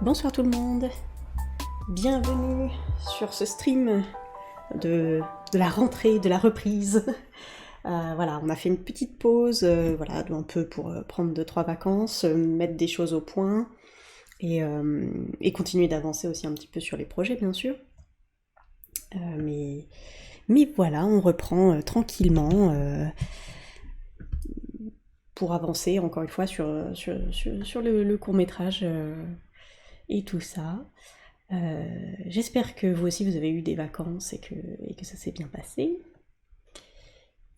Bonsoir tout le monde, bienvenue sur ce stream de la rentrée, de la reprise. Voilà, on a fait une petite pause, voilà, un peu pour prendre 2-3 vacances, mettre des choses au point et continuer d'avancer aussi un petit peu sur les projets bien sûr. Mais voilà, on reprend tranquillement pour avancer encore une fois sur le court-métrage et tout ça. J'espère que vous aussi vous avez eu des vacances et que ça s'est bien passé.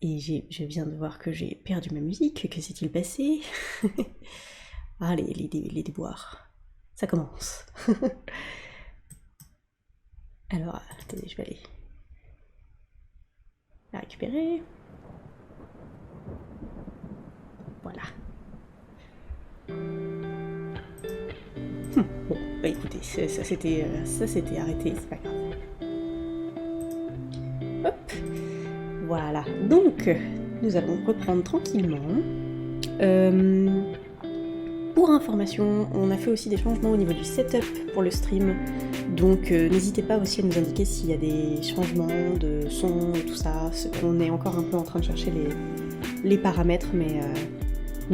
Et je viens de voir que j'ai perdu ma musique, que s'est-il passé? Ah, les déboires. Ça commence. Alors, attendez, je vais aller la récupérer. Voilà. Bon, bah écoutez, ça s'était arrêté, c'est pas grave. Hop. Voilà, donc nous allons reprendre tranquillement. Pour information, on a fait aussi des changements au niveau du setup pour le stream, donc n'hésitez pas aussi à nous indiquer s'il y a des changements de son et tout ça. On est encore un peu en train de chercher les paramètres, mais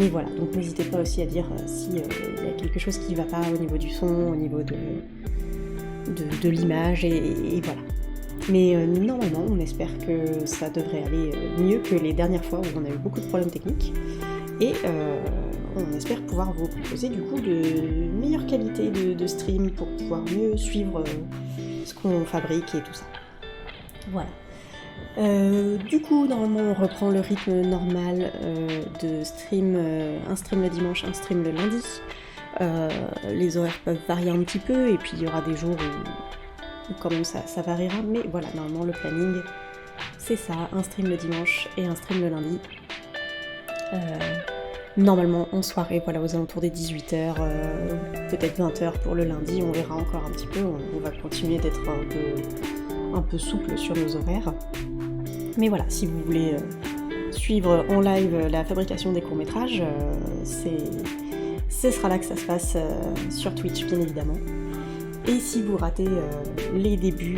voilà, donc n'hésitez pas aussi à dire s'il y a quelque chose qui ne va pas au niveau du son, au niveau de l'image, et voilà. Mais normalement, on espère que ça devrait aller mieux que les dernières fois où on a eu beaucoup de problèmes techniques. Et on espère pouvoir vous proposer du coup de meilleure qualité de stream pour pouvoir mieux suivre ce qu'on fabrique et tout ça. Voilà. Du coup, normalement, on reprend le rythme normal de stream, un stream le dimanche, un stream le lundi. Les horaires peuvent varier un petit peu, et puis il y aura des jours où quand même ça variera, mais voilà, normalement le planning c'est ça, un stream le dimanche et un stream le lundi. Normalement en soirée, voilà, aux alentours des 18h, peut-être 20h pour le lundi, on verra encore un petit peu, on va continuer d'être un peu souple sur nos horaires. Mais voilà, si vous voulez suivre en live la fabrication des courts-métrages, ce sera là que ça se passe sur Twitch bien évidemment. Et si vous ratez les débuts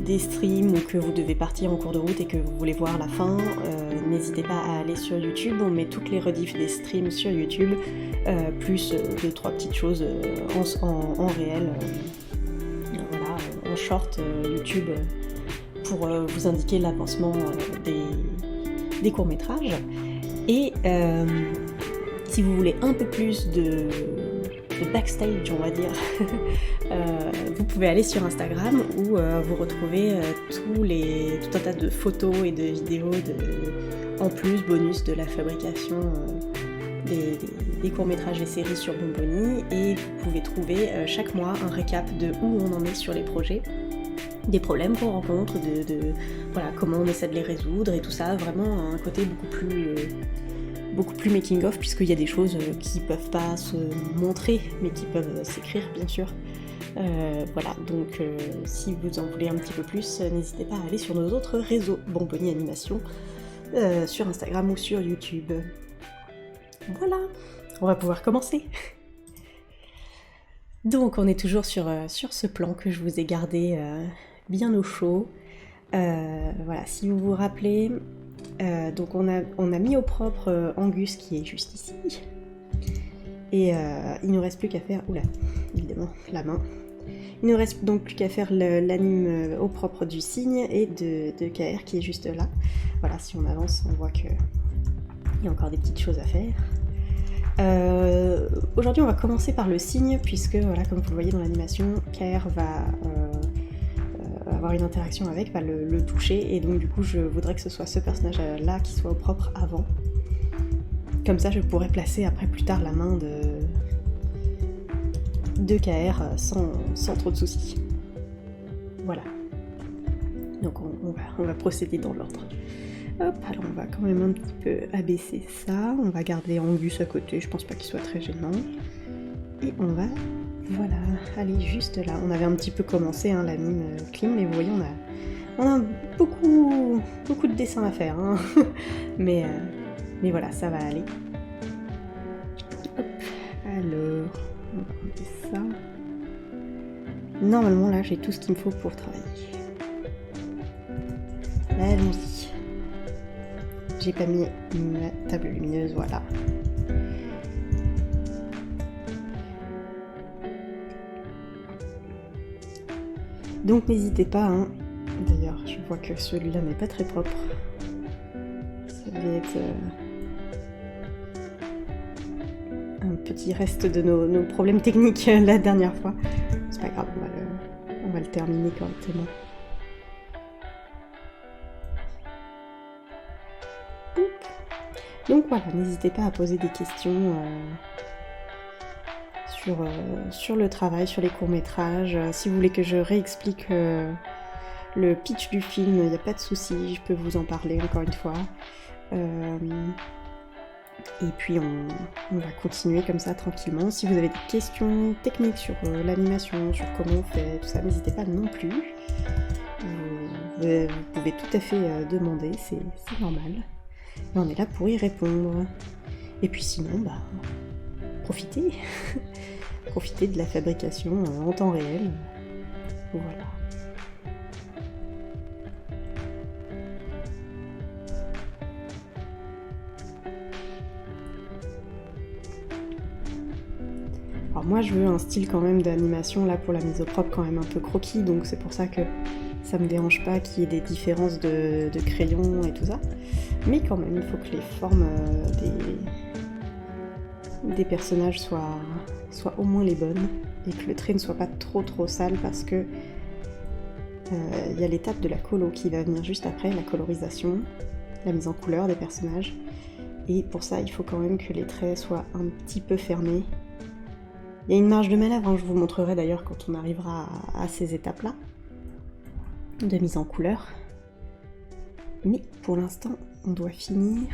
des streams ou que vous devez partir en cours de route et que vous voulez voir la fin, n'hésitez pas à aller sur YouTube, on met toutes les rediffs des streams sur YouTube, plus 2-3 petites choses en réel, voilà, en short YouTube, pour vous indiquer l'avancement des courts-métrages. Et si vous voulez un peu plus de backstage, on va dire, vous pouvez aller sur Instagram où vous retrouvez tout un tas de photos et de vidéos en plus, bonus de la fabrication des courts-métrages et séries sur Bonboni, et vous pouvez trouver chaque mois un récap de où on en est sur les projets, des problèmes qu'on rencontre, voilà, comment on essaie de les résoudre et tout ça, vraiment un côté beaucoup plus making of, puisqu'il y a des choses qui peuvent pas se montrer mais qui peuvent s'écrire bien sûr. Voilà, donc si vous en voulez un petit peu plus, n'hésitez pas à aller sur nos autres réseaux Bonboni Animation, sur Instagram ou sur YouTube. Voilà, on va pouvoir commencer. Donc on est toujours sur ce plan que je vous ai gardé bien au chaud. Voilà, si vous vous rappelez, donc on a mis au propre Angus qui est juste ici. Et il nous reste plus qu'à faire, oula, évidemment, la main. Il nous reste donc plus qu'à faire l'anime au propre du cygne et de KR qui est juste là. Voilà, si on avance, on voit qu'il y a encore des petites choses à faire. Aujourd'hui on va commencer par le cygne, puisque voilà, comme vous le voyez dans l'animation, KR va avoir une interaction avec, va le toucher, et donc du coup je voudrais que ce soit ce personnage là qui soit au propre avant. Comme ça je pourrais placer après plus tard la main de KR sans trop de soucis. Voilà. Donc on va procéder dans l'ordre. Hop, alors on va quand même un petit peu abaisser ça, on va garder Angus à côté, je pense pas qu'il soit très gênant. Et on va, voilà, aller juste là. On avait un petit peu commencé l'anime clean, mais vous voyez on a beaucoup de dessins à faire, hein. mais voilà, ça va aller. Hop, alors, on va enlever ça. Normalement là j'ai tout ce qu'il me faut pour travailler. Allons-y. J'ai pas mis ma table lumineuse, voilà. Donc n'hésitez pas, hein. D'ailleurs je vois que celui-là n'est pas très propre. Ça devait être un petit reste de nos problèmes techniques la dernière fois. C'est pas grave, on va le terminer correctement. Donc voilà, n'hésitez pas à poser des questions sur le travail, sur les courts-métrages. Si vous voulez que je réexplique le pitch du film, il n'y a pas de souci, je peux vous en parler encore une fois. Et puis on va continuer comme ça tranquillement. Si vous avez des questions techniques sur l'animation, sur comment on fait, tout ça, n'hésitez pas non plus. Vous pouvez tout à fait demander, c'est normal. Et on est là pour y répondre. Et puis sinon, profitez. Profitez de la fabrication en temps réel. Voilà. Alors moi je veux un style quand même d'animation là pour la mise au propre quand même un peu croquis, donc c'est pour ça que ça me dérange pas qu'il y ait des différences de crayons et tout ça. Mais quand même il faut que les formes des personnages soient au moins les bonnes et que le trait ne soit pas trop sale parce que il y a l'étape de la colo qui va venir juste après, la colorisation, la mise en couleur des personnages. Et pour ça il faut quand même que les traits soient un petit peu fermés. Il y a une marge de manœuvre, hein, je vous montrerai d'ailleurs quand on arrivera à ces étapes-là de mise en couleur. Mais pour l'instant, on doit finir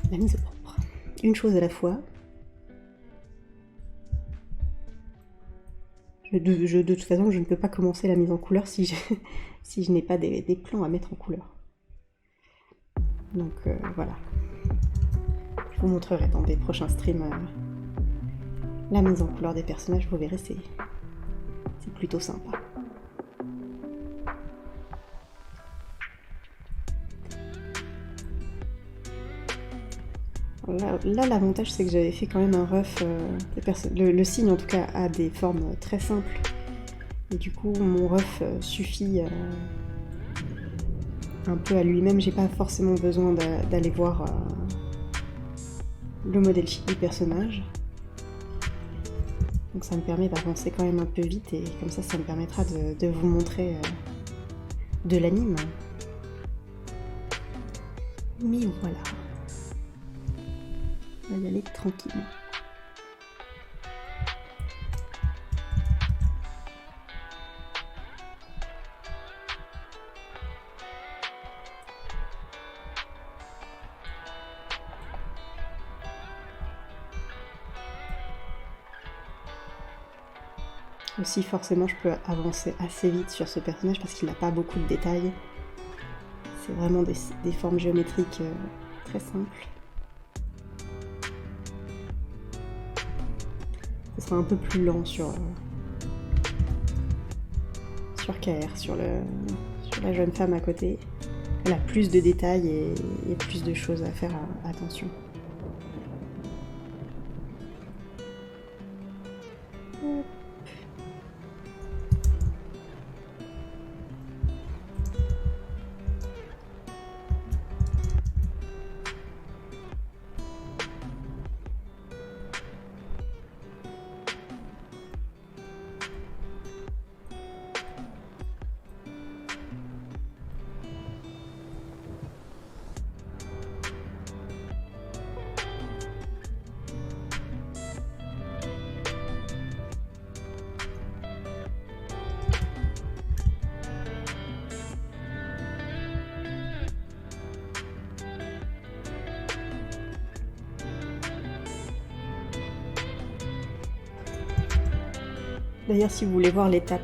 la mise au propre. Une chose à la fois. De toute façon, je ne peux pas commencer la mise en couleur si je n'ai pas des plans à mettre en couleur. Donc voilà. Je vous montrerai dans des prochains streams la mise en couleur des personnages, vous verrez, c'est plutôt sympa. Là l'avantage c'est que j'avais fait quand même un rough, le signe en tout cas a des formes très simples, et du coup mon rough suffit un peu à lui-même, j'ai pas forcément besoin d'aller voir le modèle sheet du personnage. Donc ça me permet d'avancer quand même un peu vite et comme ça me permettra de vous montrer de l'anime. Mais voilà. On va y aller tranquillement. Aussi forcément je peux avancer assez vite sur ce personnage parce qu'il n'a pas beaucoup de détails. C'est vraiment des formes géométriques très simples. Ce sera un peu plus lent sur KR, sur la jeune femme à côté. Elle a plus de détails et plus de choses à faire attention. D'ailleurs, si vous voulez voir l'étape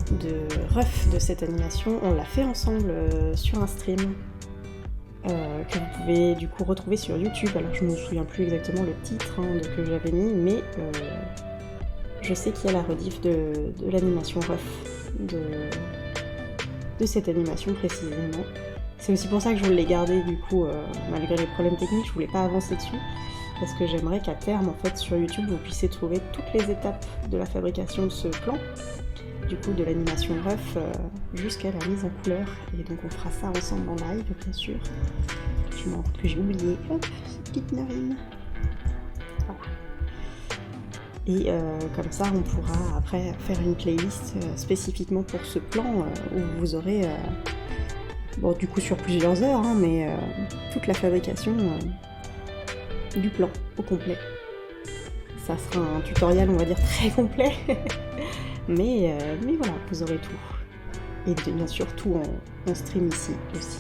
de ref de cette animation, on l'a fait ensemble sur un stream. que vous pouvez du coup retrouver sur YouTube. Alors je me souviens plus exactement le titre que j'avais mis, mais je sais qu'il y a la rediff de l'animation ref de cette animation précisément. C'est aussi pour ça que je voulais garder du coup, malgré les problèmes techniques, je voulais pas avancer dessus, parce que j'aimerais qu'à terme, en fait, sur YouTube, vous puissiez trouver toutes les étapes de la fabrication de ce plan, du coup de l'animation ref jusqu'à la mise en couleur. Et donc on fera ça ensemble en live, bien sûr. Je me rends compte que j'ai oublié, hop, cette petite narine. Voilà. Et comme ça, on pourra après faire une playlist spécifiquement pour ce plan où vous aurez, bon, du coup sur plusieurs heures, mais toute la fabrication du plan au complet. Ça sera un tutoriel, on va dire, très complet, mais voilà, vous aurez tout. Et bien sûr, tout en stream ici aussi.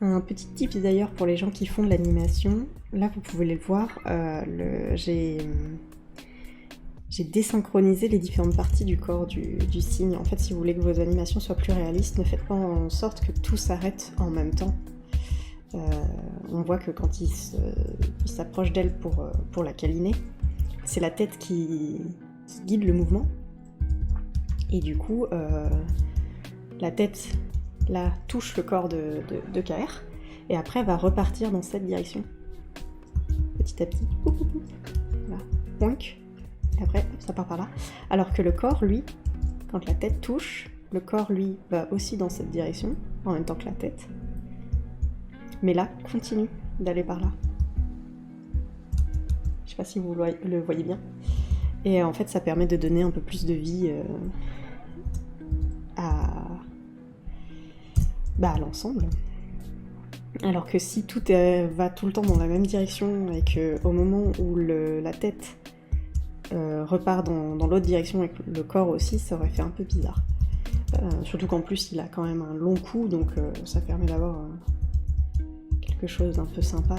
Un petit tip d'ailleurs pour les gens qui font de l'animation, là vous pouvez le voir, j'ai désynchronisé les différentes parties du corps du cygne. En fait, si vous voulez que vos animations soient plus réalistes, ne faites pas en sorte que tout s'arrête en même temps. On voit que quand il s'approche d'elle pour la câliner, c'est la tête qui guide le mouvement. Et du coup, la tête là touche le corps de KR, et après va repartir dans cette direction. Petit à petit. Voilà. Poink. Et après, hop, ça part par là. Alors que le corps, lui, quand la tête touche, le corps, lui, va aussi dans cette direction, en même temps que la tête. Mais là, continue d'aller par là. Je sais pas si vous le voyez bien. Et en fait, ça permet de donner un peu plus de vie à l'ensemble. Alors que si tout va tout le temps dans la même direction et qu'au moment où la tête repart dans l'autre direction et que le corps aussi, ça aurait fait un peu bizarre. Surtout qu'en plus il a quand même un long cou, donc ça permet d'avoir quelque chose d'un peu sympa,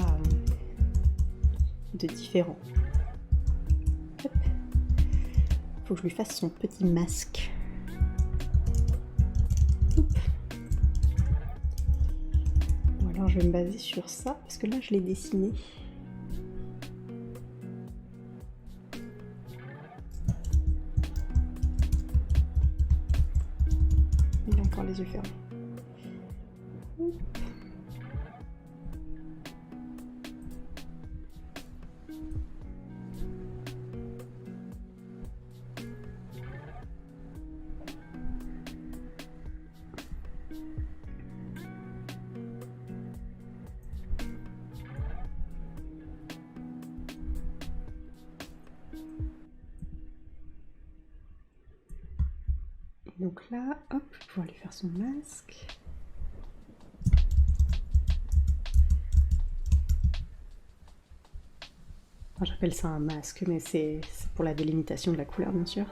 de différent. Hop. Faut que je lui fasse son petit masque. Hop. Ou alors je vais me baser sur ça, parce que là je l'ai dessiné. Il a encore les yeux fermés. Donc là, hop, je vais pouvoir lui faire son masque. Enfin, j'appelle ça un masque, mais c'est pour la délimitation de la couleur, bien sûr.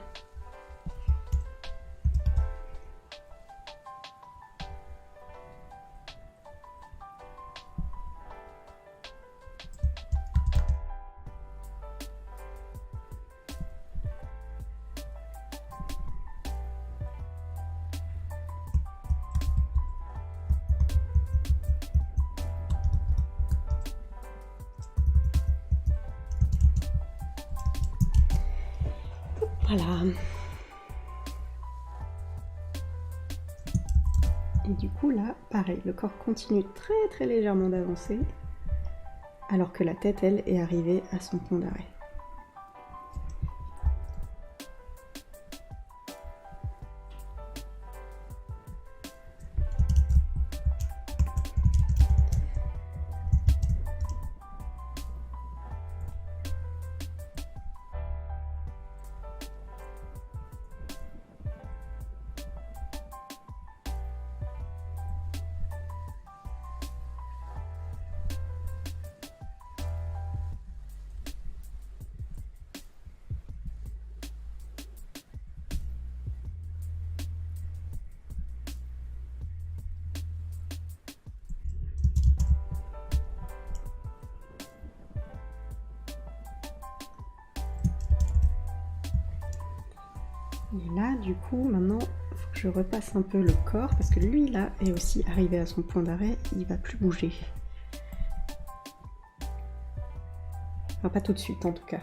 Voilà. Et du coup là, pareil, le corps continue très très légèrement d'avancer, alors que la tête, elle, est arrivée à son point d'arrêt. Et là, du coup, maintenant, il faut que je repasse un peu le corps, parce que lui, là, est aussi arrivé à son point d'arrêt, il va plus bouger. Enfin, pas tout de suite, en tout cas.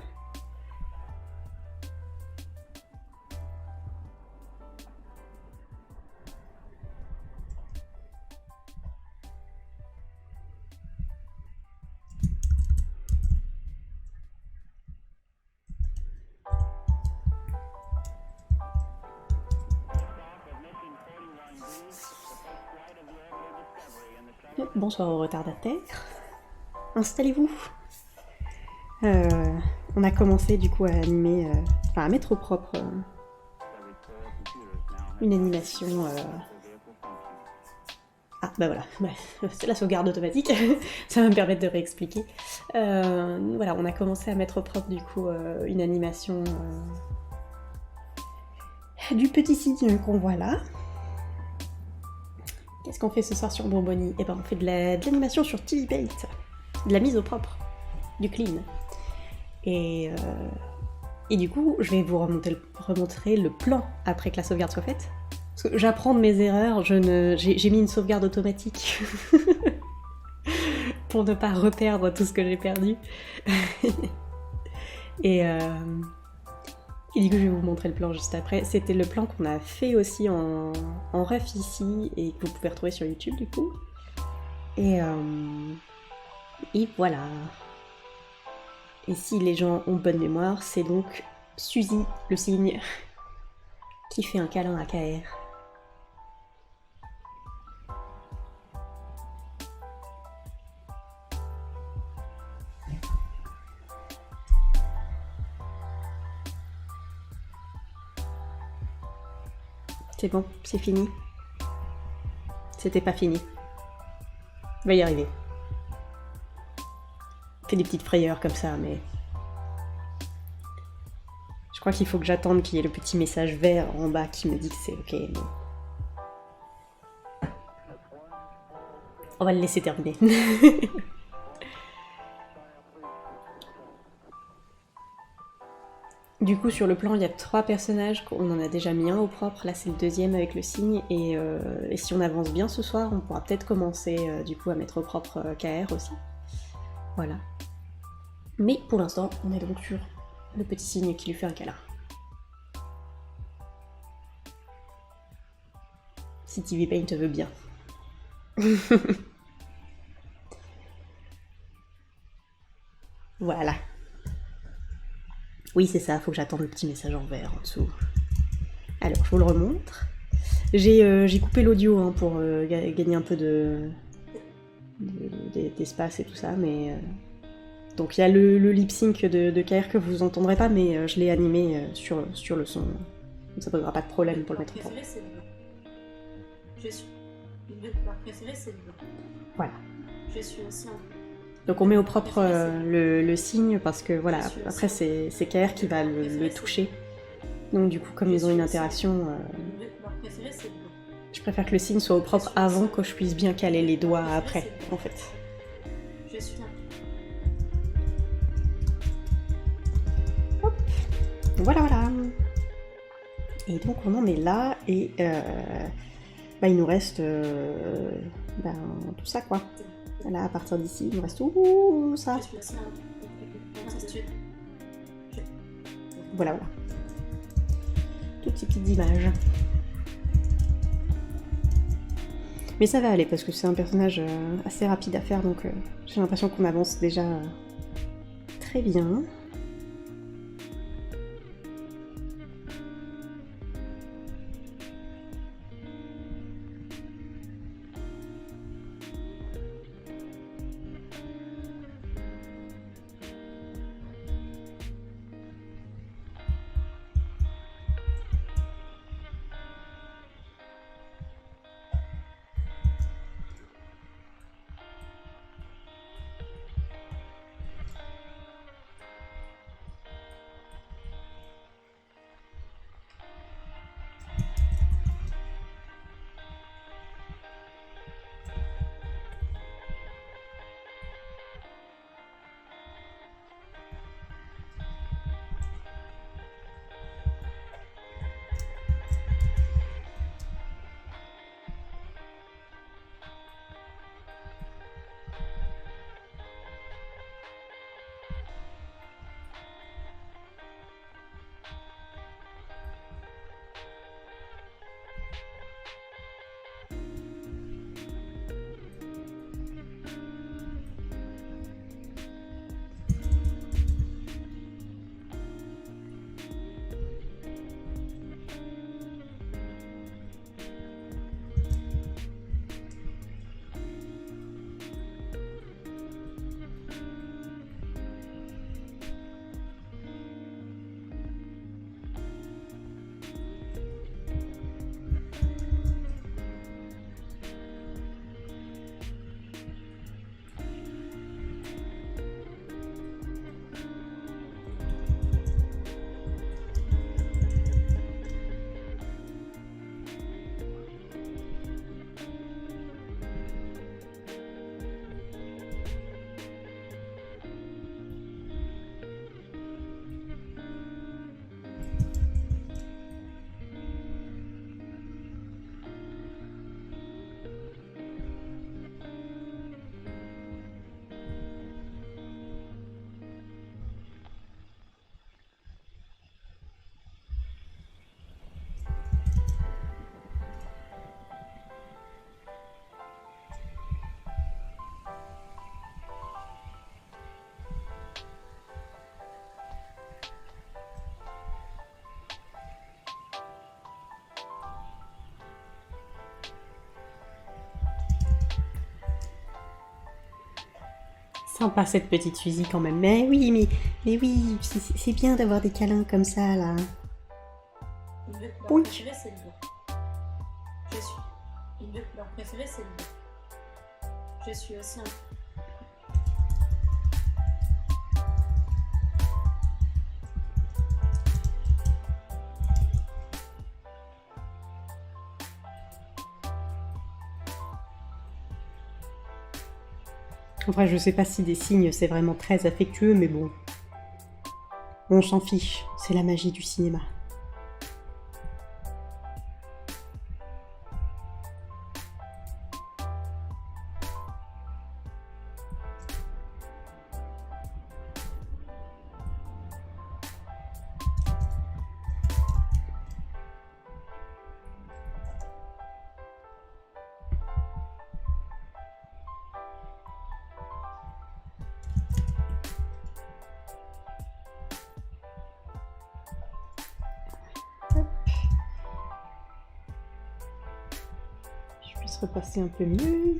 Bonsoir aux retardataires. Installez-vous. On a commencé du coup à animer, à mettre au propre une animation. Ah bah voilà, c'est la sauvegarde automatique, ça va me permettre de réexpliquer. Voilà, on a commencé à mettre au propre du coup une animation du petit signe qu'on voit là. Qu'est-ce qu'on fait ce soir sur Bonbonnie? Eh ben on fait de l'animation sur TV-Bait, de la mise au propre, du clean. Et du coup, je vais vous remontrer le plan après que la sauvegarde soit faite. Parce que j'apprends de mes erreurs, j'ai mis une sauvegarde automatique pour ne pas reperdre tout ce que j'ai perdu. Et du coup, je vais vous montrer le plan juste après. C'était le plan qu'on a fait aussi en ref ici et que vous pouvez retrouver sur YouTube du coup. Et voilà. Et si les gens ont bonne mémoire, c'est donc Suzy, le cygne, qui fait un câlin à KR. C'est bon, c'est fini. C'était pas fini. Va y arriver. Fais des petites frayeurs comme ça, mais... Je crois qu'il faut que j'attende qu'il y ait le petit message vert en bas qui me dit que c'est ok. Mais... On va le laisser terminer. Du coup, sur le plan, il y a 3 personnages. On en a déjà mis un au propre. Là, c'est le deuxième avec le signe. Et si on avance bien ce soir, on pourra peut-être commencer du coup à mettre au propre KR aussi. Voilà. Mais pour l'instant, on est donc sur le petit signe qui lui fait un câlin. Si TV Paint te veut bien. Voilà. Oui, c'est ça, faut que j'attende le petit message en vert en dessous. Alors, je vous le remontre. J'ai coupé l'audio hein, pour gagner un peu d'espace et tout ça, mais... Donc il y a le lip sync de KR que vous entendrez pas, mais je l'ai animé sur le son. Donc ça posera pas de problème pour le mettre en propre. Ma préférée, c'est le bleu. Voilà. Je suis aussi en... Donc on met au propre le signe parce que voilà, après c'est KR qui va le toucher. Donc du coup, comme ils ont une interaction, je préfère que le signe soit au propre avant que je puisse bien caler les doigts après, en fait. Je suis là. Hop. Voilà, voilà. Et donc on en est là et bah, il nous reste tout ça quoi. Là, à partir d'ici, il nous reste tout ça. Voilà, voilà. Toutes ces petites images. Mais ça va aller parce que c'est un personnage assez rapide à faire, donc j'ai l'impression qu'on avance déjà très bien. Sympa cette petite Suzy quand même. Mais oui, mais oui, c'est bien d'avoir des câlins comme ça là. Ma Pouic. préférée, c'est le bleu. Je suis. Leur préféré, c'est le bleu. Je suis aussi un. Après, je sais pas si des signes c'est vraiment très affectueux, mais bon, on s'en fiche, c'est la magie du cinéma. Je puisse repasser un peu mieux.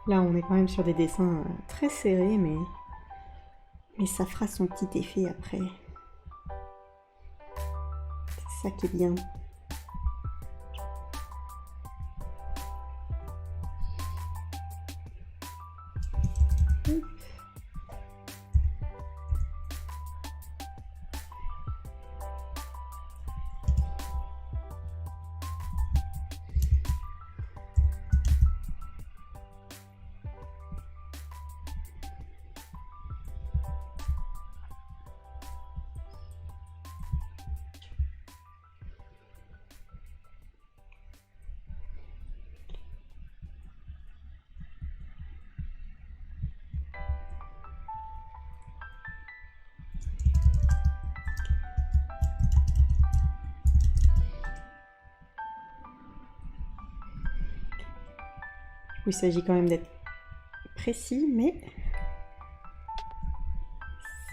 Là, on est quand même sur des dessins très serrés, mais ça fera son petit effet après. C'est ça qui est bien. Il s'agit quand même d'être précis, mais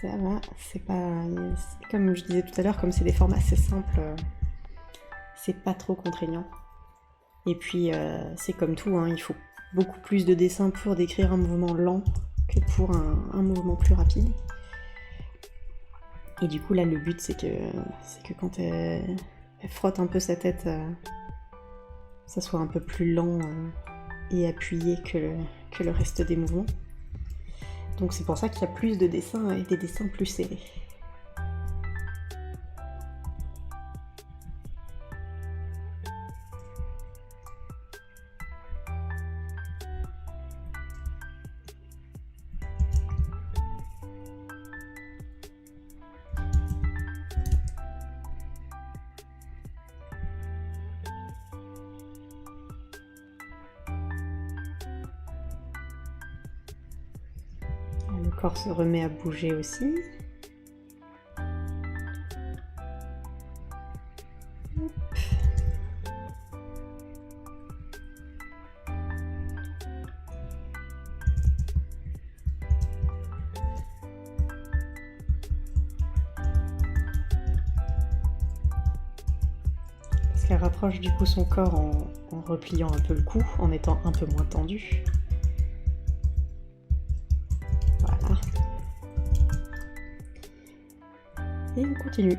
ça va, c'est pas... Comme je disais tout à l'heure, comme c'est des formats assez simples, c'est pas trop contraignant. Et puis, c'est comme tout, hein, il faut beaucoup plus de dessins pour décrire un mouvement lent que pour un mouvement plus rapide. Et du coup, là, le but, c'est que quand elle frotte un peu sa tête, ça soit un peu plus lent et appuyé que le reste des mouvements. Donc c'est pour ça qu'il y a plus de dessins et des dessins plus serrés. Le corps se remet à bouger aussi. Elle rapproche du coup son corps en repliant un peu le cou, en étant un peu moins tendue. Voilà. Et on continue.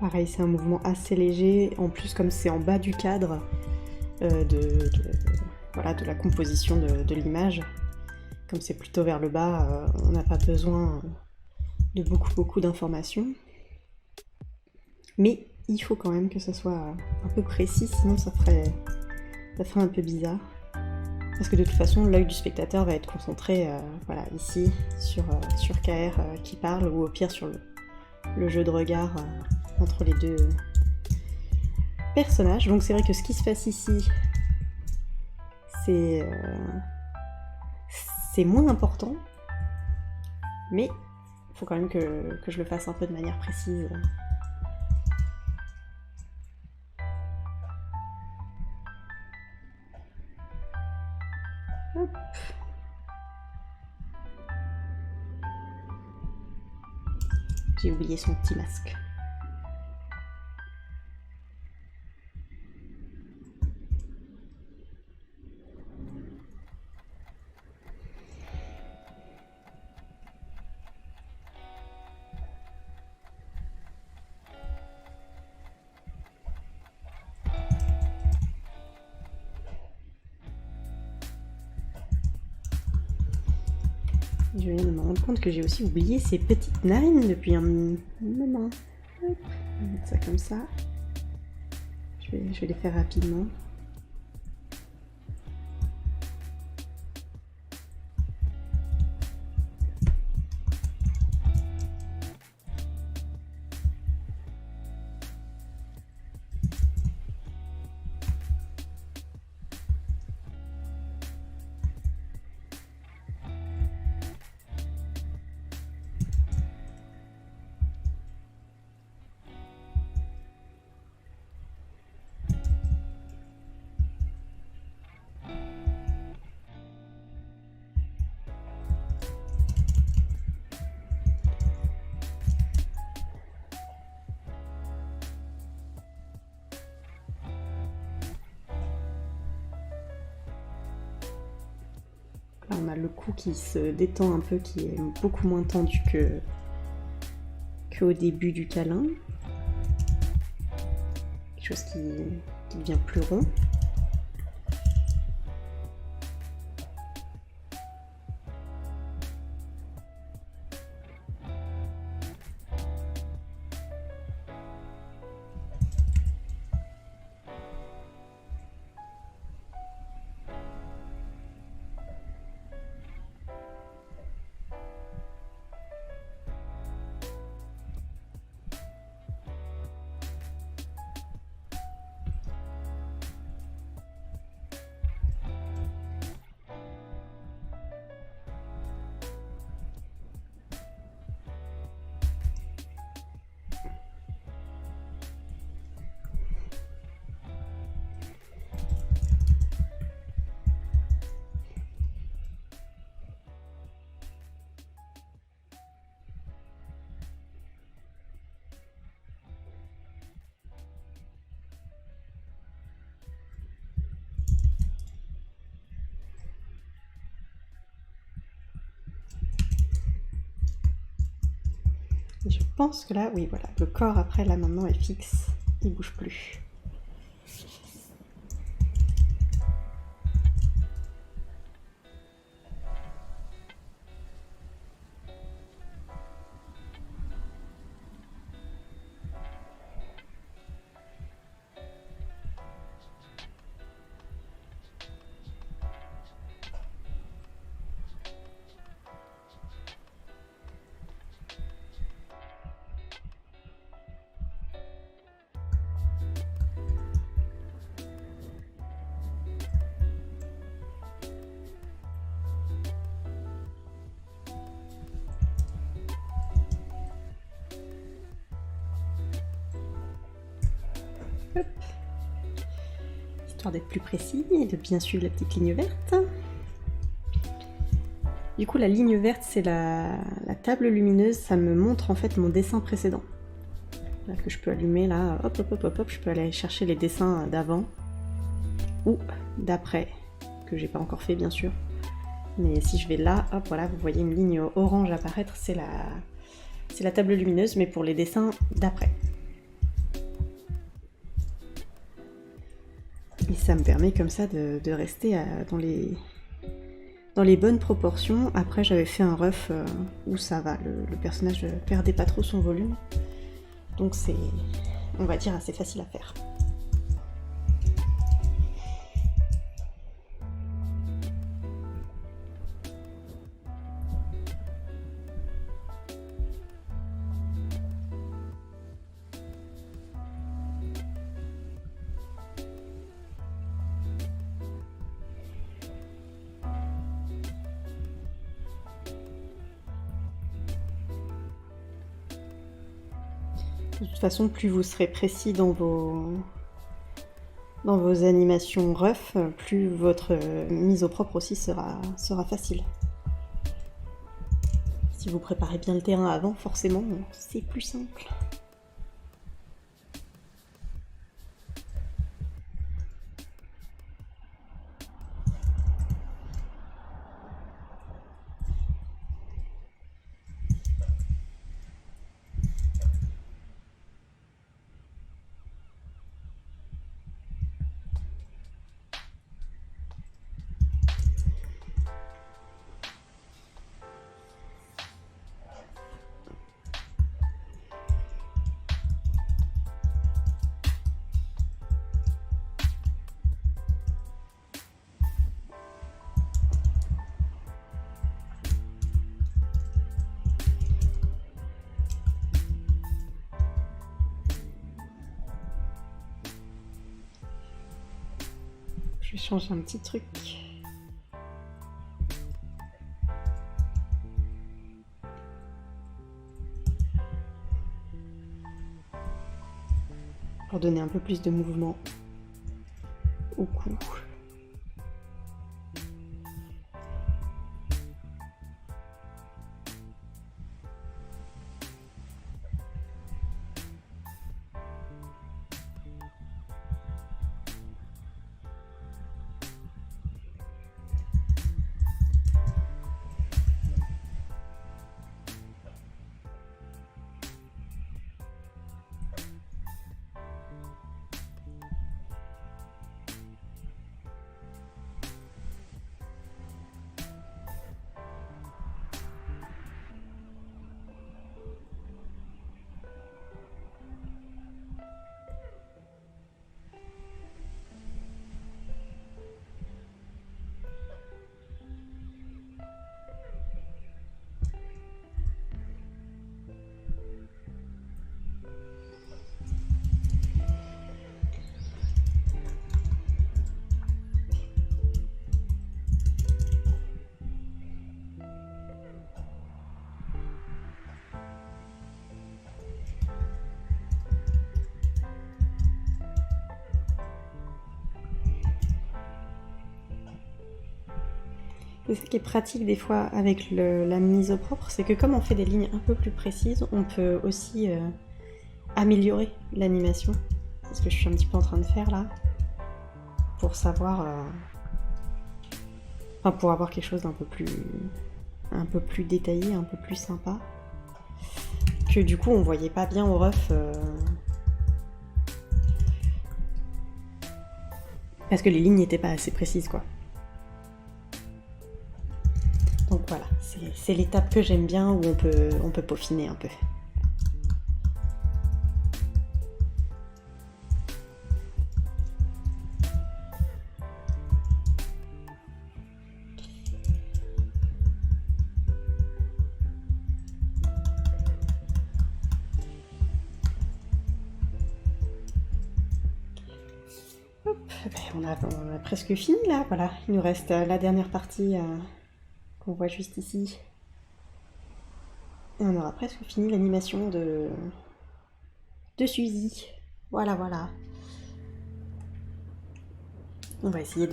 Pareil, c'est un mouvement assez léger. En plus, comme c'est en bas du cadre de la composition de l'image, comme c'est plutôt vers le bas, on n'a pas besoin de beaucoup d'informations. Mais il faut quand même que ça soit un peu précis, sinon ça ferait un peu bizarre. Parce que de toute façon, l'œil du spectateur va être concentré ici, sur KR qui parle, ou au pire sur le jeu de regard entre les deux personnages. Donc c'est vrai que ce qui se passe ici, c'est moins important, mais il faut quand même que je le fasse un peu de manière précise. Hop. J'ai oublié son petit masque. Je viens de me rendre compte que j'ai aussi oublié ces petites narines depuis un moment. Hop, on va mettre ça comme ça. Je vais les faire rapidement. Là, on a le cou qui se détend un peu, qui est beaucoup moins tendu qu'au début du câlin. Quelque chose qui devient plus rond. Et je pense que là, oui, voilà, le corps après, là maintenant est fixe, il bouge plus. Hop. Histoire d'être plus précis et de bien suivre la petite ligne verte. Du coup, la ligne verte, c'est la table lumineuse. Ça me montre en fait mon dessin précédent. Là, que je peux allumer, là, hop, hop, hop, hop, hop. Je peux aller chercher les dessins d'avant ou d'après, que j'ai pas encore fait, bien sûr. Mais si je vais là, hop, voilà, vous voyez une ligne orange apparaître, c'est la table lumineuse, mais pour les dessins d'après. Et ça me permet comme ça de rester dans les bonnes proportions. Après, j'avais fait un rough où ça va, le personnage ne perdait pas trop son volume. Donc c'est, on va dire, assez facile à faire. De toute façon, plus vous serez précis dans vos animations rough, plus votre mise au propre aussi sera facile. Si vous préparez bien le terrain avant, forcément, c'est plus simple. Je vais changer un petit truc. Pour donner un peu plus de mouvement au cou. C'est ça qui est pratique des fois avec la mise au propre, c'est que comme on fait des lignes un peu plus précises, on peut aussi améliorer l'animation. C'est ce que je suis un petit peu en train de faire là, pour savoir, enfin pour avoir quelque chose d'un peu plus détaillé, un peu plus sympa, que du coup on voyait pas bien au rough, parce que les lignes n'étaient pas assez précises quoi. Donc voilà, c'est l'étape que j'aime bien où on peut peaufiner un peu. Hop, on a presque fini là, voilà. Il nous reste la dernière partie qu'on voit juste ici. Et on aura presque fini l'animation de Suzy. Voilà, voilà. On va essayer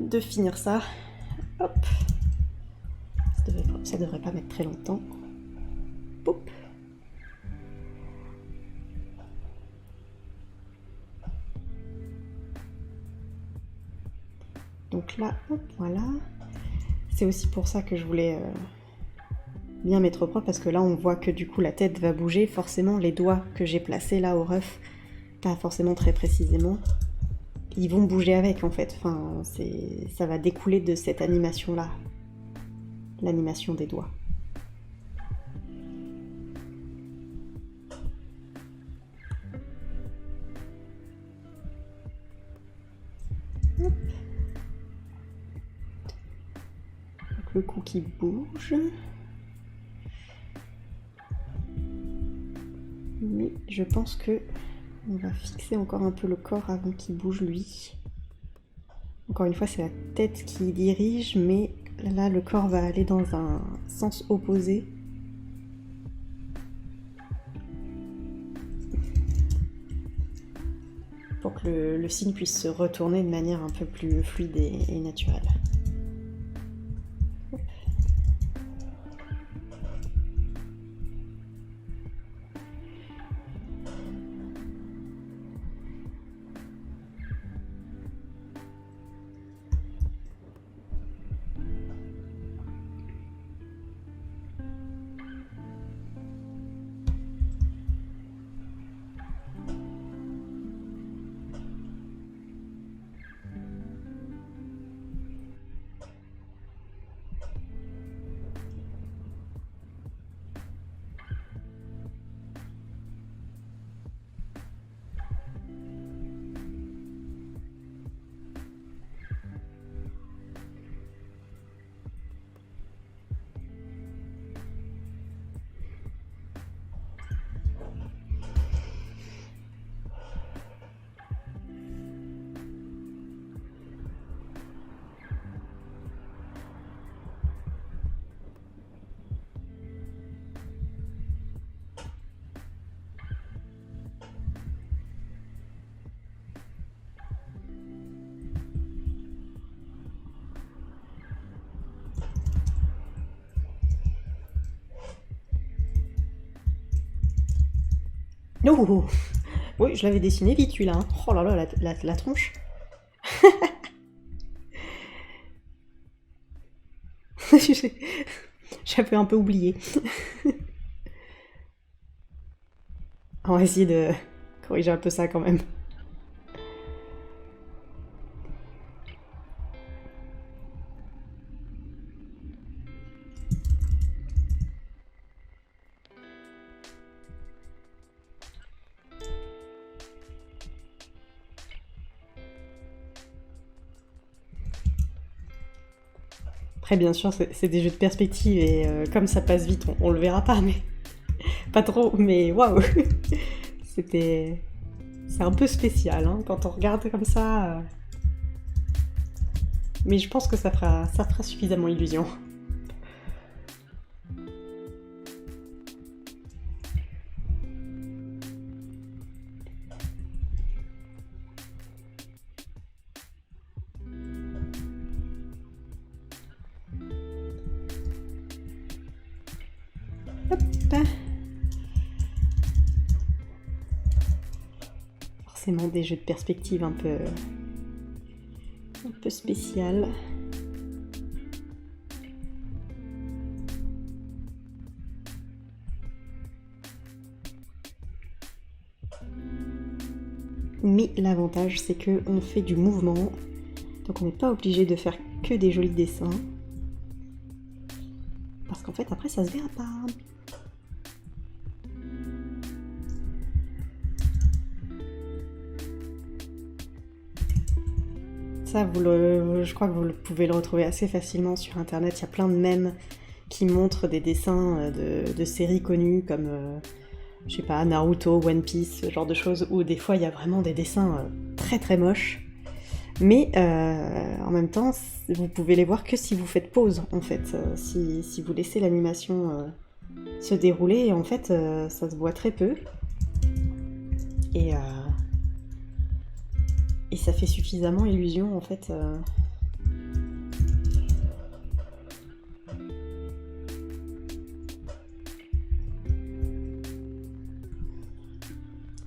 de finir ça. Hop. Ça devrait pas mettre très longtemps. Hop. Donc là, hop, voilà. C'est aussi pour ça que je voulais bien mettre propre, parce que là on voit que du coup la tête va bouger. Forcément les doigts que j'ai placés là au ref, pas forcément très précisément, ils vont bouger avec en fait. Enfin, ça va découler de cette animation là. L'animation des doigts. Hop. Donc, le cou qui bouge. Mais je pense que on va fixer encore un peu le corps avant qu'il bouge lui. Encore une fois, c'est la tête qui dirige, mais là, le corps va aller dans un sens opposé. Pour que le signe puisse se retourner de manière un peu plus fluide et naturelle. Oh, oui, je l'avais dessiné vite celui-là. Hein. Oh là là, la tronche. J'avais un peu oublié. On va essayer de corriger un peu ça quand même. Après, bien sûr, c'est des jeux de perspective et comme ça passe vite, on le verra pas, mais pas trop. Mais waouh, c'est un peu spécial hein, quand on regarde comme ça. Mais je pense que ça fera suffisamment illusion. Hop. Forcément des jeux de perspective un peu spécial. Mais l'avantage c'est que on fait du mouvement, donc on n'est pas obligé de faire que des jolis dessins. Parce qu'en fait après ça se verra pas. Ça, je crois que vous pouvez le retrouver assez facilement sur internet. Il y a plein de mèmes qui montrent des dessins de séries connues comme, je sais pas, Naruto, One Piece, ce genre de choses, où des fois il y a vraiment des dessins très très moches. Mais en même temps, vous pouvez les voir que si vous faites pause, en fait. Si vous laissez l'animation se dérouler, en fait, ça se voit très peu. Et ça fait suffisamment illusion en fait.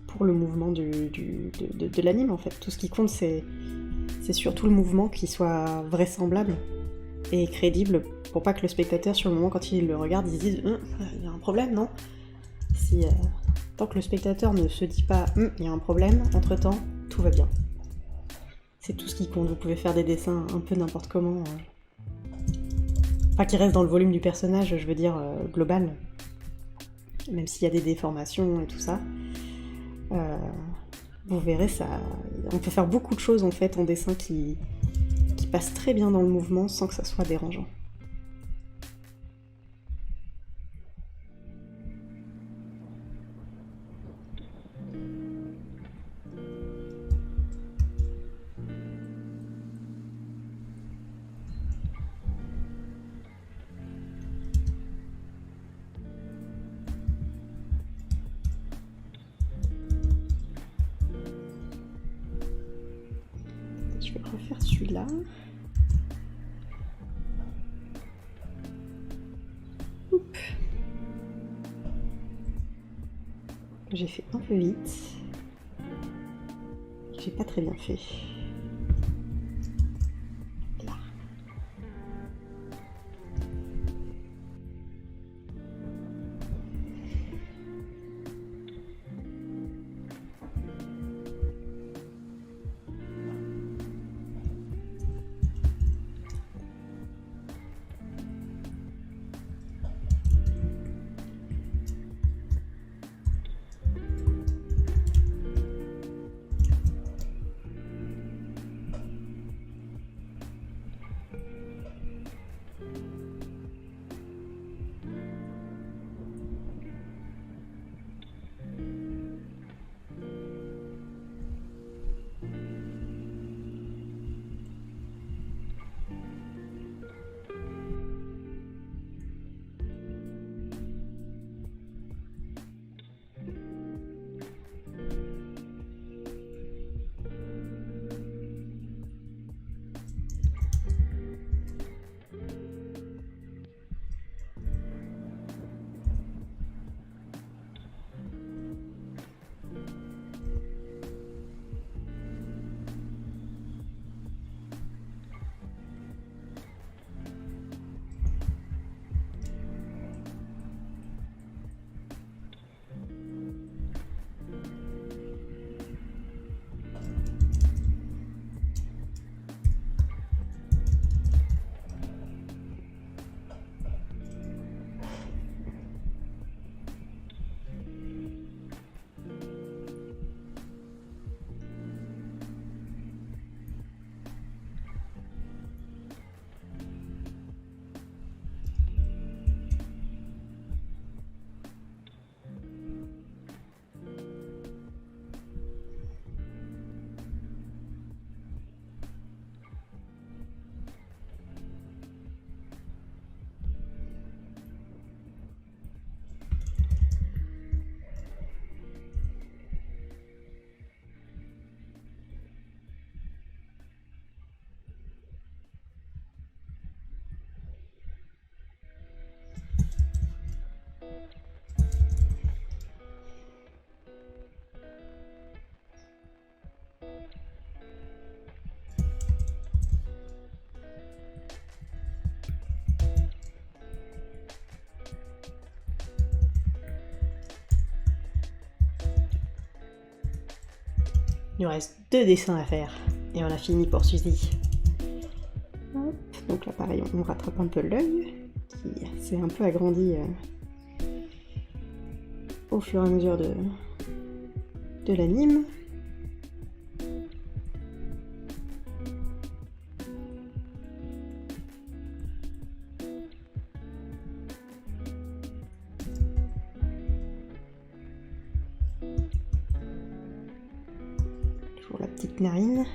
Pour le mouvement de l'anime en fait. Tout ce qui compte c'est surtout le mouvement qui soit vraisemblable et crédible pour pas que le spectateur sur le moment quand il le regarde il se dise il y a un problème non ? Si tant que le spectateur ne se dit pas il y a un problème, entre temps tout va bien. C'est tout ce qui compte, vous pouvez faire des dessins un peu n'importe comment. Enfin qui restent dans le volume du personnage, je veux dire global. Même s'il y a des déformations et tout ça. Vous verrez ça. On peut faire beaucoup de choses en fait en dessin qui passent très bien dans le mouvement sans que ça soit dérangeant. Je vais refaire celui-là. J'ai fait un peu vite. J'ai pas très bien fait. Là. Il nous reste 2 dessins à faire et on a fini pour Suzy. Hop. Donc là pareil, on rattrape un peu l'œil qui s'est un peu agrandi au fur et à mesure de l'anime. Toujours la petite narine.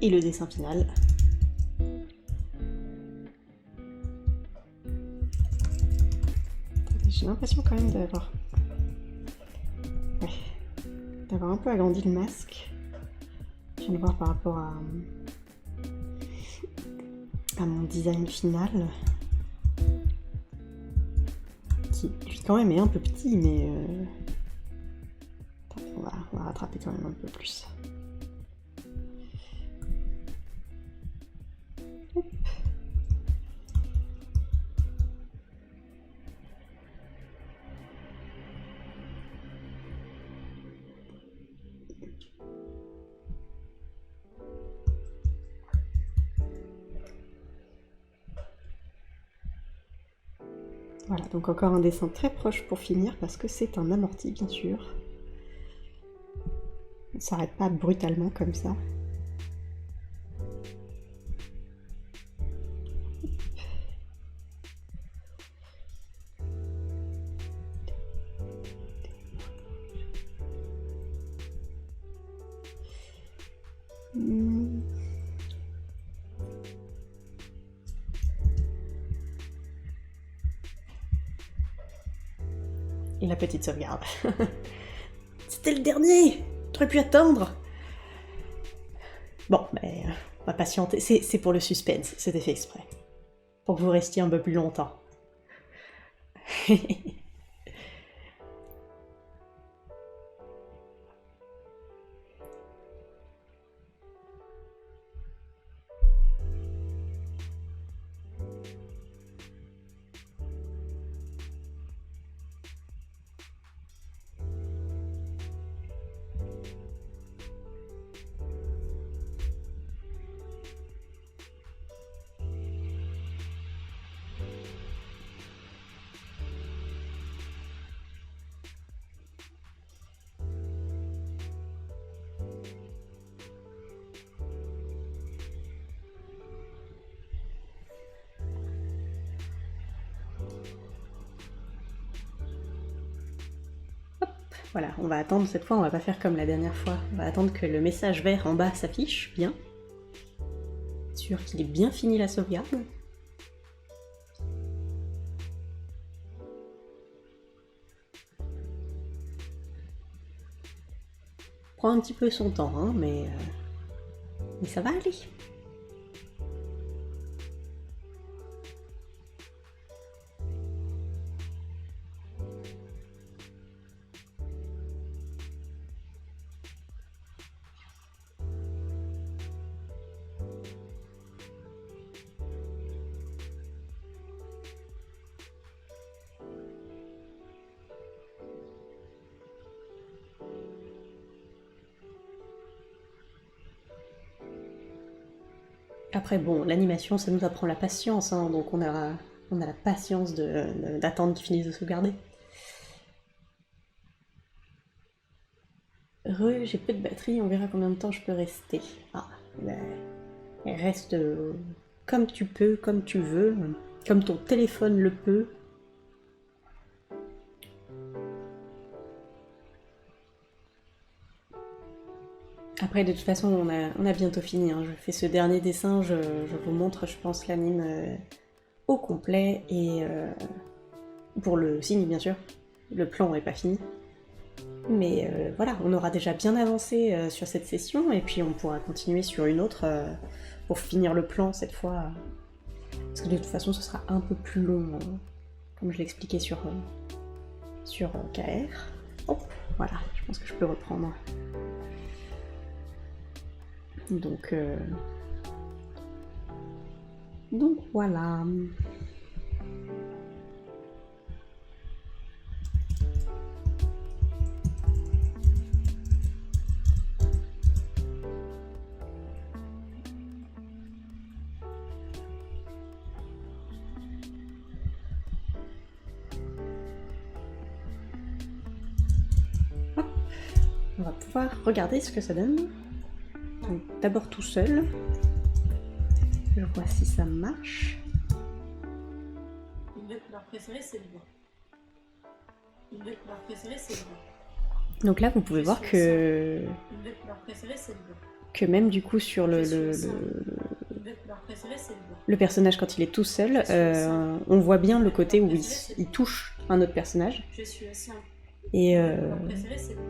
Et le dessin final. J'ai l'impression quand même d'avoir... Ouais. D'avoir un peu agrandi le masque. Je viens de voir par rapport à mon design final. Qui lui quand même est un peu petit, mais... On va rattraper quand même un peu plus. Hop. Voilà, donc encore un dessin très proche pour finir parce que c'est un amorti bien sûr. On ne s'arrête pas brutalement comme ça. Et la petite sauvegarde. C'était le dernier! T'aurais pu attendre! Bon, ben, on va patienter. C'est pour le suspense, c'était fait exprès. Pour que vous restiez un peu plus longtemps. Voilà, on va attendre, cette fois on va pas faire comme la dernière fois, on va attendre que le message vert en bas s'affiche bien. Sûr qu'il est bien fini la sauvegarde. Prend un petit peu son temps, hein, mais ça va aller. Après bon, l'animation ça nous apprend la patience, hein, donc on a la patience d'attendre qu'il finisse de sauvegarder. J'ai peu de batterie, on verra combien de temps je peux rester. Ah, ben, reste comme tu peux, comme tu veux, comme ton téléphone le peut. Après, de toute façon, on a bientôt fini. Hein. Je fais ce dernier dessin, je vous montre, je pense, l'anime au complet. Et pour le signe, bien sûr. Le plan n'est pas fini. Mais voilà, on aura déjà bien avancé sur cette session. Et puis, on pourra continuer sur une autre pour finir le plan cette fois. Parce que de toute façon, ce sera un peu plus long, comme je l'expliquais sur KR. Hop, voilà, je pense que je peux reprendre. Donc voilà. Hop. On va pouvoir regarder ce que ça donne. D'abord tout seul. Je vois si ça marche. Une de couleurs préférées, c'est le blanc. Une de couleurs préférées, c'est le blanc. Donc là, vous pouvez voir que... Une de couleurs préférées, c'est le blanc. que même du coup sur Je suis aussi Mes couleurs préférées, c'est le blanc. le personnage quand il est tout seul, on voit bien le côté où il touche un autre personnage. Je suis aussi Et, Mes couleurs préférées, c'est le blanc.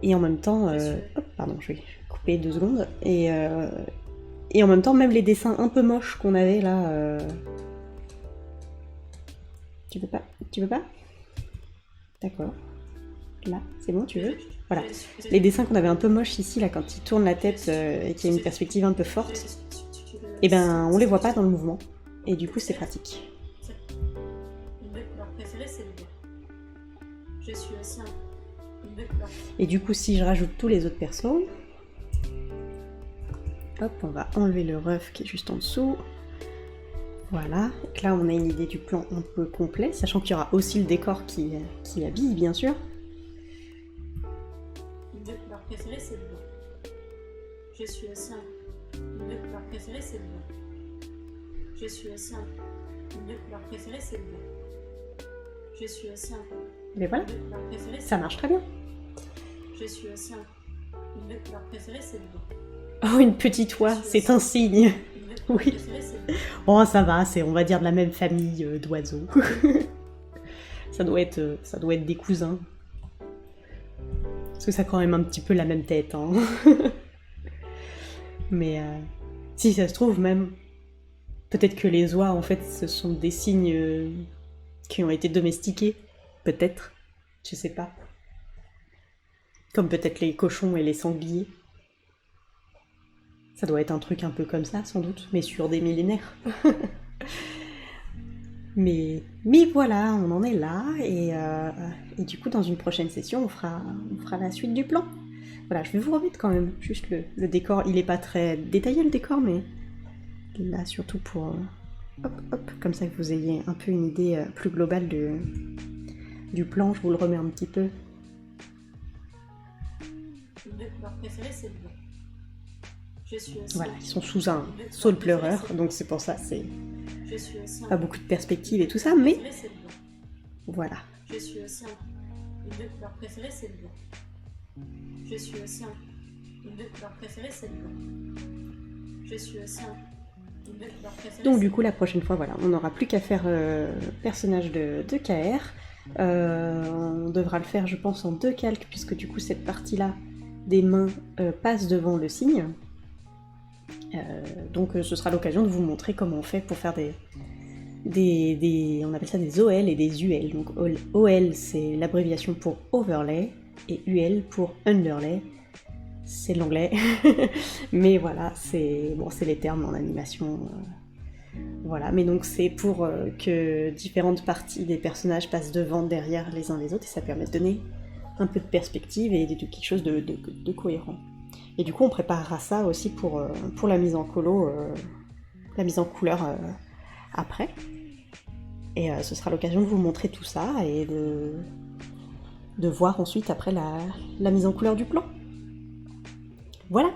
et en même temps, hop, pardon, je vais couper 2 secondes. Et en même temps, même les dessins un peu moches qu'on avait là. Tu veux pas? Tu veux pas? D'accord. Là, c'est bon, tu veux? Voilà. Les dessins qu'on avait un peu moches ici, là, quand il tourne la tête et qu'il y a une perspective un peu forte, et ben on les voit pas dans le mouvement. Et du coup, c'est pratique. Mes couleurs préférées, c'est le blanc. Je suis aussi Mes couleurs. Et du coup, si je rajoute tous les autres persos, hop, on va enlever le ref qui est juste en dessous. Voilà, donc là on a une idée du plan un peu complet, sachant qu'il y aura aussi le décor qui habille, bien sûr. Mes couleurs préférées, c'est le blanc. Je suis aussi Mes couleurs préférées, c'est le blanc. Je suis aussi Mes couleurs préférées, c'est le blanc. Je suis aussi Mais voilà, Mes couleurs préférées, c'est ça marche très bien. Je suis aussi Mes couleurs préférées, c'est le blanc. Oh, une petite oie, c'est un signe. Mes couleurs Oui. préférées, c'est le blanc. Oh, ça va, c'est, on va dire, de la même famille d'oiseaux. ça doit être des cousins. Parce que ça a quand même un petit peu la même tête, hein. Mais si ça se trouve même, peut-être que les oies, en fait, ce sont des cygnes qui ont été domestiqués. Peut-être. Je sais pas. Comme peut-être les cochons et les sangliers. Ça doit être un truc un peu comme ça, sans doute, mais sur des millénaires. mais voilà, on en est là, et du coup, dans une prochaine session, on fera la suite du plan. Voilà, je vais vous remettre quand même juste le décor. Il est pas très détaillé, le décor, mais là, surtout pour... hop, comme ça que vous ayez un peu une idée plus globale du plan, je vous le remets un petit peu. Mes couleurs préférées, c'est le blanc. Je suis aussi Voilà, ils sont sous un saule pleureur, donc c'est pour ça, c'est Je suis aussi pas beaucoup de perspectives et tout ça, mais préférées, c'est le blanc. voilà. Je suis aussi Mes couleurs préférées, c'est le blanc. Je suis aussi Mes couleurs préférées, c'est le blanc. Je suis aussi Mes couleurs préférées. Donc du coup, la prochaine fois, voilà, on n'aura plus qu'à faire personnage de KR. On devra le faire, je pense, en 2 calques, puisque du coup, cette partie-là des mains passe devant le signe. Donc ce sera l'occasion de vous montrer comment on fait pour faire on appelle ça des OL et des UL. Donc OL, c'est l'abréviation pour overlay, et UL pour underlay. C'est l'anglais. Mais voilà, c'est les termes en animation. Voilà, mais donc c'est pour que différentes parties des personnages passent devant, derrière les uns les autres, et ça permet de donner un peu de perspective et de quelque chose de cohérent. Et du coup, on préparera ça aussi pour la mise en colo, la mise en couleur après. Et ce sera l'occasion de vous montrer tout ça et de voir ensuite après la mise en couleur du plan. Voilà.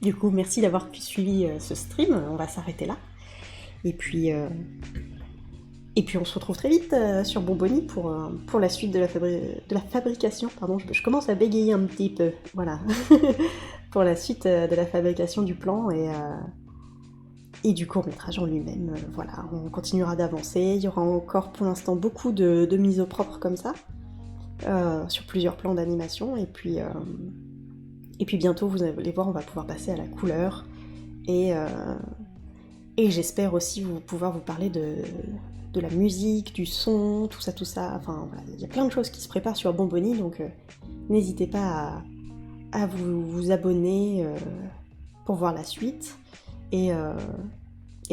Du coup, merci d'avoir suivi ce stream. On va s'arrêter là. Et puis on se retrouve très vite sur Bonbonnie pour la suite de la fabrication. Pardon, je commence à bégayer un petit peu. Voilà. Pour la suite de la fabrication du plan et du court-métrage en lui-même. Voilà, on continuera d'avancer. Il y aura encore pour l'instant beaucoup de mises au propre comme ça, sur plusieurs plans d'animation. Et puis bientôt, vous allez voir, on va pouvoir passer à la couleur. Et j'espère aussi pouvoir vous parler de la musique, du son, tout ça. Enfin, voilà, il y a plein de choses qui se préparent sur Bonbonnie, donc n'hésitez pas à vous abonner pour voir la suite. Et à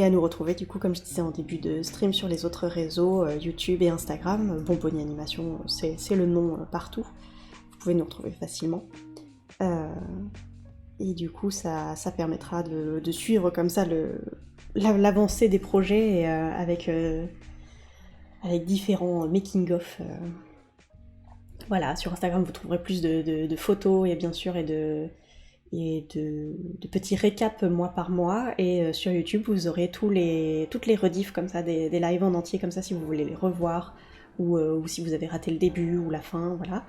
nous retrouver, du coup, comme je disais en début de stream, sur les autres réseaux, YouTube et Instagram. Bonbonnie Animation, c'est le nom partout. Vous pouvez nous retrouver facilement. Et du coup, ça permettra de suivre comme ça l'avancée des projets avec différents making-of. Voilà, sur Instagram, vous trouverez plus de photos et bien sûr et de petits récaps mois par mois. Et sur YouTube, vous aurez toutes les rediffs comme ça, des lives en entier comme ça, si vous voulez les revoir ou si vous avez raté le début ou la fin, voilà.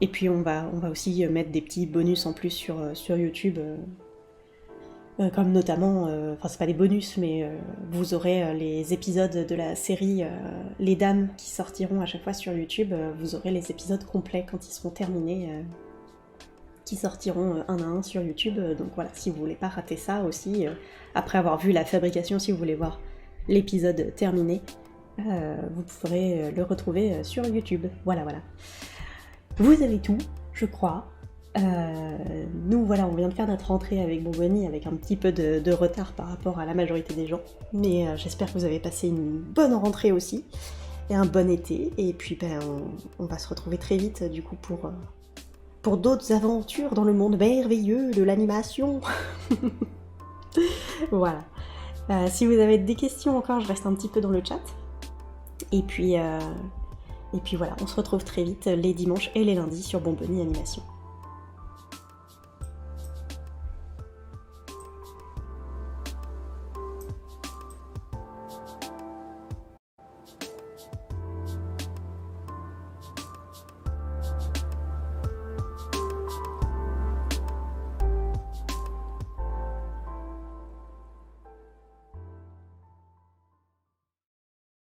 Et puis on va aussi mettre des petits bonus en plus sur YouTube, comme notamment, enfin c'est pas des bonus, mais vous aurez les épisodes de la série Les Dames qui sortiront à chaque fois sur YouTube, vous aurez les épisodes complets quand ils seront terminés, qui sortiront un à un sur YouTube, donc voilà, si vous voulez pas rater ça aussi, après avoir vu la fabrication, si vous voulez voir l'épisode terminé, vous pourrez le retrouver sur YouTube, voilà. Vous avez tout, je crois. Nous, voilà, on vient de faire notre rentrée avec Bonbonnie avec un petit peu de retard par rapport à la majorité des gens. Mais j'espère que vous avez passé une bonne rentrée aussi, et un bon été. Et puis, on va se retrouver très vite, du coup, pour d'autres aventures dans le monde merveilleux de l'animation. Voilà. Si vous avez des questions encore, je reste un petit peu dans le chat. Et puis voilà, on se retrouve très vite les dimanches et les lundis sur Bonbonnie Animation.